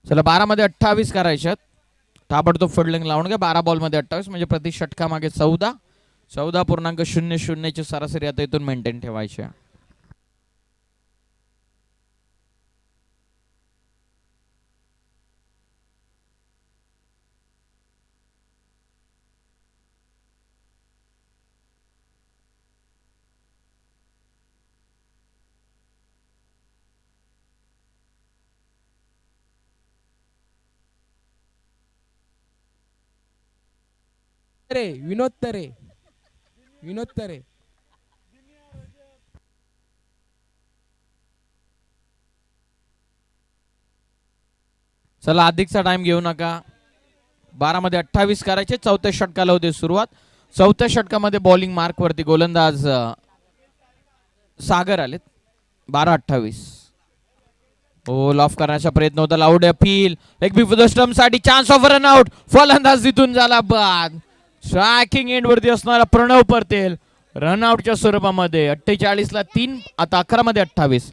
चला 12 मध्ये 28 करायच्यात. ताबडतोब फिल्डिंग लावून घ्या. 12 बॉल मध्ये 28 म्हणजे प्रति षटका मागे 14.00 ची सरासरी आता इथून मेंटेन ठेवायची. विनोद तरे. विनोद तरे. चला अधिकचा टाइम घेऊ नका. 12 मध्ये 28 करायचे. चौथ्या षटकाला होते सुरुवात. चौथ्या षटकामध्ये बॉलिंग मार्क वरती गोलंदाज सागर आलेत. 12-28. हो लॉफ करण्याचा प्रयत्न होता. लाऊड अपील एक बिफोर स्टंप साठी चान्स ऑफ रन आउट. फलंदाज तिथून झाला बाद. स्ट्रायकिंग एंड वरती असणारा प्रणव पटेल रनआउटच्या स्वरूपामध्ये 48 ला 3. आता 11 मध्ये 28.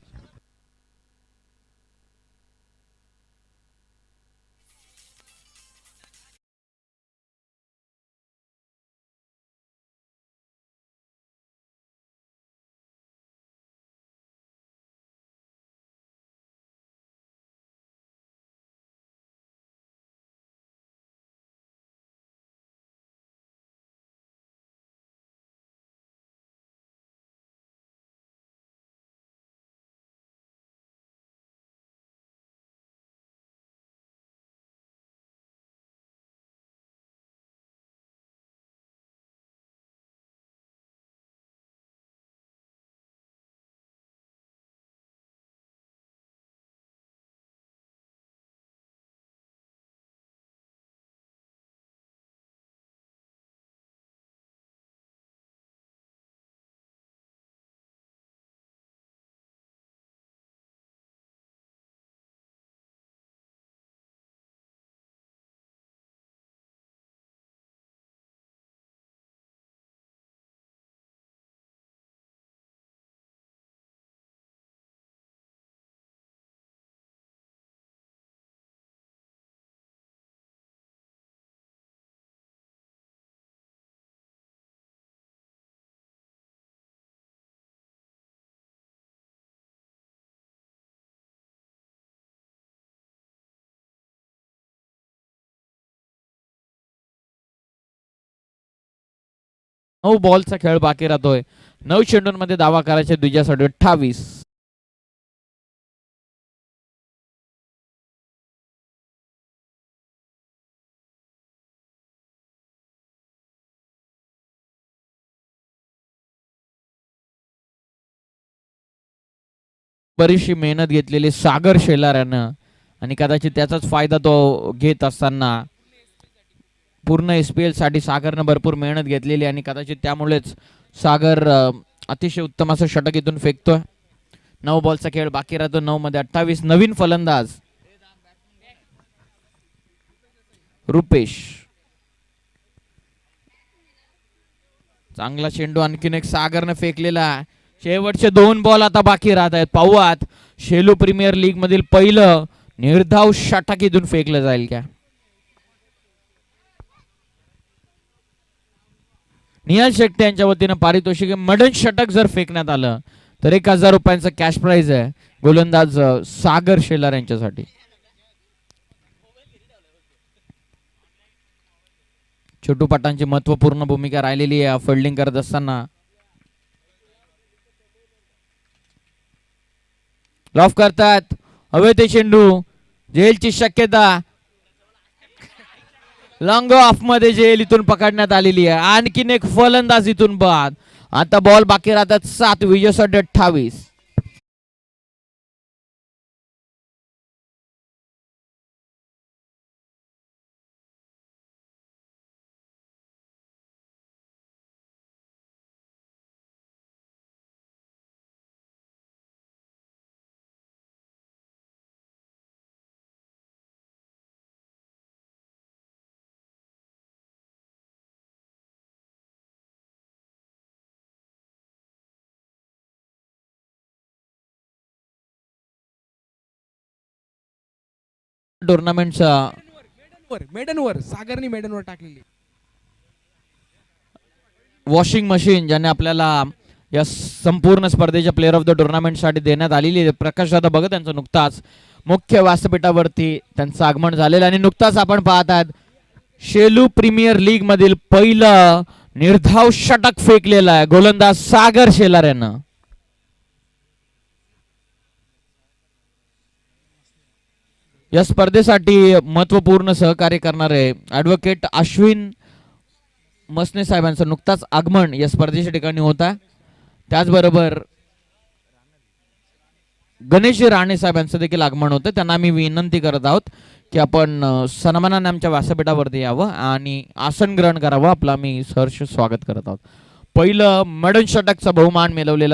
नऊ बॉलचा खेळ बाकी राहतोय. 9 चेंडूंमध्ये दावा करायचे द्विजासाठी 28. बरीचशी मेहनत घेतलेली सागर शेलार यानं आणि कदाचित त्याचाच फायदा तो घेत असताना पूर्ण एसपीएल साठी सागरनं भरपूर मेहनत घेतलेली आणि कदाचित त्यामुळेच सागर अतिशय उत्तम असं षटक इथून फेकतोय. 9 बॉलचा खेळ बाकी राहतो. 9 मध्ये 28. नवीन फलंदाज रुपेश. चांगला चेंडू आणखीन एक सागरनं फेकलेला. शेवटचे 2 बॉल आता बाकी राहत आहेत. पाहुयात शेलू प्रीमियर लीग मधील पहिलं निर्धाव षटक इथून फेकलं जाईल का. निहाल शेट्टी यांच्या वतीनं पारितोषिक मडन षटक जर फेकण्यात आलं तर 1000 रुपयांचं कॅश प्राइज आहे गोलंदाज सागर शेलार यांच्यासाठी. छोटू पटांची महत्वपूर्ण भूमिका राहिलेली आहे फिल्डिंग करत असताना. लॉफ करतात हवे ते चेंडू. जेलची शक्यता. लॉंग ऑफ मध्ये जेल इथून पकडण्यात आलेली आहे. आणखीन एक फलंदाज इथून बाद. आता बॉल बाकी राहतात 7. विजयासाठी 28. टुर्नामेंटचा मेडनवर सागरनी मेडनवर टाकलेली. वॉशिंग मशीन ज्याने आपल्याला या संपूर्ण स्पर्धेच्या प्लेअर ऑफ द टुर्नामेंटसाठी देण्यात आलेली आहे. प्रकाश दादा बघत यांचं नुकताच मुख्य व्यासपीठावरती त्यांचं आगमन झालेलं आणि नुकताच आपण पाहत आहात शेलू प्रीमियर लीग मधील पहिलं निर्धाव षटक फेकलेलं आहे गोलंदाज सागर शेलार यानं. या स्पर्धेसाठी महत्वपूर्ण सहकार्य करणारे ऍडव्होकेट अश्विन मसने साहेबांचं नुकताच आगमन या स्पर्धेच्या ठिकाणी होता. त्याचबरोबर गणेश राणे साहेबांचं देखील आगमन होतं. त्यांना आम्ही विनंती करत आहोत की आपण सन्मानाने आमच्या व्यासपीठावरती यावं आणि आसन ग्रहण करावं. आपलं आम्ही सहर्ष स्वागत करत आहोत. पहिलं मेडन षटकचा बहुमान मिळवलेला